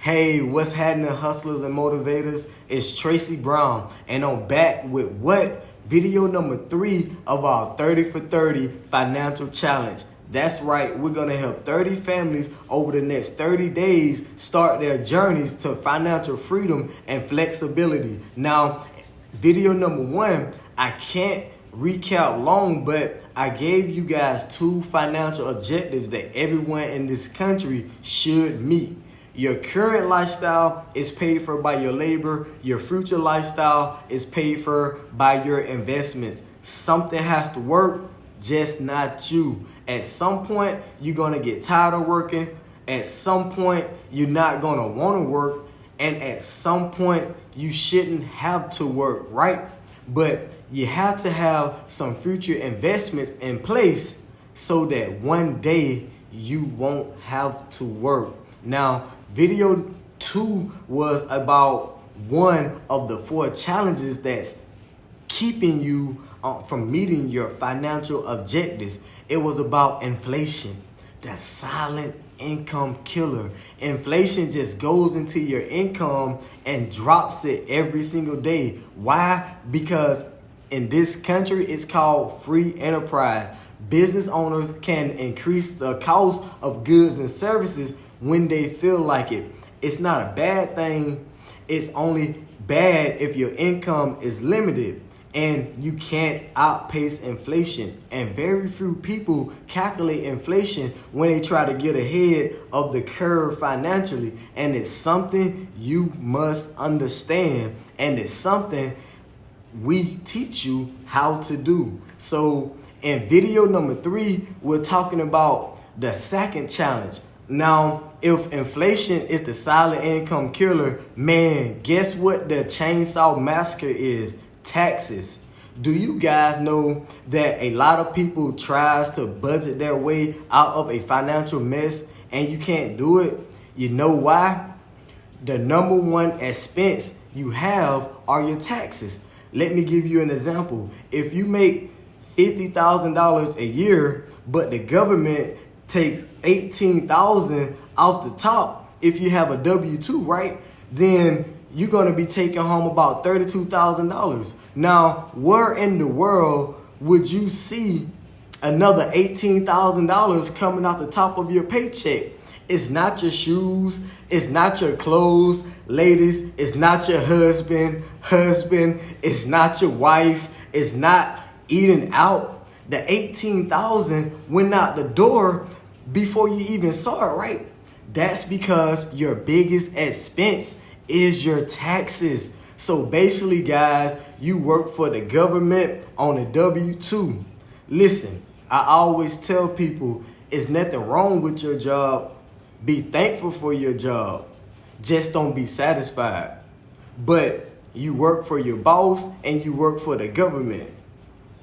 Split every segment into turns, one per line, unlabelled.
Hey, what's happening, hustlers and motivators? It's Tracy Brown, and I'm back with what? Video number 3 of our 30 for 30 financial challenge. That's right, we're gonna help 30 families over the next 30 days start their journeys to financial freedom and flexibility. Now, video number 1, I can't recap long, but I gave you guys 2 financial objectives that everyone in this country should meet. Your current lifestyle is paid for by your labor. Your future lifestyle is paid for by your investments. Something has to work, just not you. At some point, you're going to get tired of working. At some point, you're not going to want to work. And at some point, you shouldn't have to work, right? But you have to have some future investments in place so that one day you won't have to work. Now, video 2 was about one of the 4 challenges that's keeping you from meeting your financial objectives. It was about inflation, the silent income killer. Inflation just goes into your income and drops it every single day. Why? Because in this country, it's called free enterprise. Business owners can increase the cost of goods and services when they feel like it. It's not a bad thing. It's only bad if your income is limited and you can't outpace inflation. And very few people calculate inflation when they try to get ahead of the curve financially. And it's something you must understand. And it's something we teach you how to do. So in video number 3, we're talking about the second challenge. Now, if inflation is the silent income killer, man, guess what the chainsaw massacre is? Taxes. Do you guys know that a lot of people tries to budget their way out of a financial mess and you can't do it? You know why? The number one expense you have are your taxes. Let me give you an example. If you make $50,000 a year, but the government takes $18,000 off the top, if you have a W-2, right? Then you're going to be taking home about $32,000. Now, where in the world would you see another $18,000 coming out the top of your paycheck? It's not your shoes. It's not your clothes. Ladies, it's not your husband. It's not your wife. It's not eating out. The $18,000 went out the door before you even saw it, right? That's because your biggest expense is your taxes. So basically, guys, you work for the government on a W-2. Listen, I always tell people it's nothing wrong with your job. Be thankful for your job. Just don't be satisfied. But you work for your boss and you work for the government.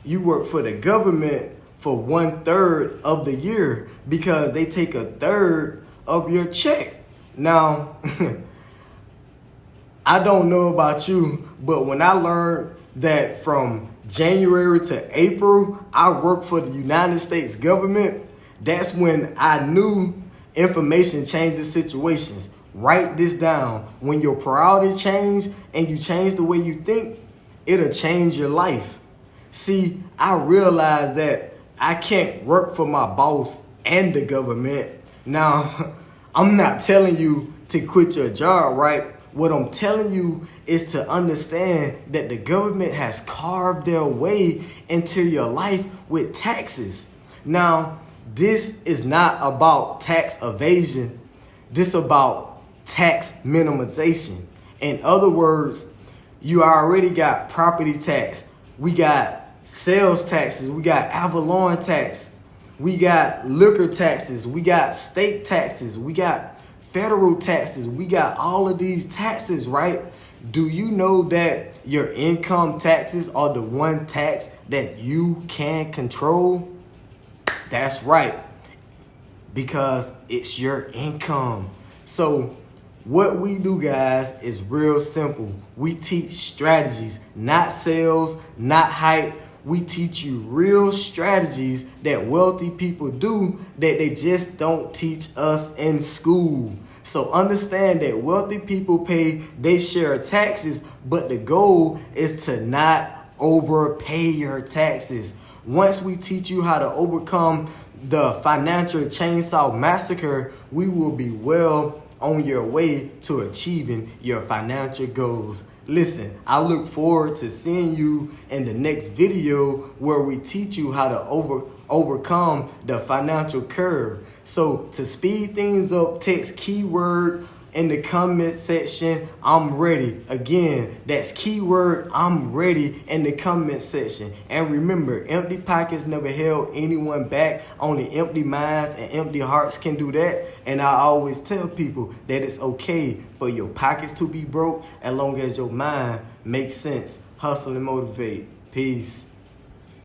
You work for the government for 1/3 of the year because they take 1/3 of your check. Now, I don't know about you, but when I learned that from January to April, I work for the United States government, that's when I knew information changes situations. Write this down. When your priorities change and you change the way you think, it'll change your life. See, I realized that I can't work for my boss and the government. Now, I'm not telling you to quit your job, right? What I'm telling you is to understand that the government has carved their way into your life with taxes. Now, this is not about tax evasion. This is about tax minimization. In other words, you already got property tax. We got sales taxes. We got Avalon tax. We got liquor taxes. We got state taxes. We got federal taxes. We got all of these taxes, right? Do you know that your income taxes are the one tax that you can control? That's right, because it's your income. So what we do, guys, is real simple. We teach strategies, not sales, not hype. We teach you real strategies that wealthy people do that they just don't teach us in school. So understand that wealthy people pay their share of taxes, but the goal is to not overpay your taxes. Once we teach you how to overcome the financial chainsaw massacre, we will be well on your way to achieving your financial goals. Listen, I look forward to seeing you in the next video where we teach you how to overcome the financial curve. So to speed things up, text keyword in the comment section, I'm ready. Again, that's keyword I'm ready in the comment section. And remember, empty pockets never held anyone back. Only empty minds and empty hearts can do that. And I always tell people that it's okay for your pockets to be broke as long as your mind makes sense. Hustle and motivate. Peace.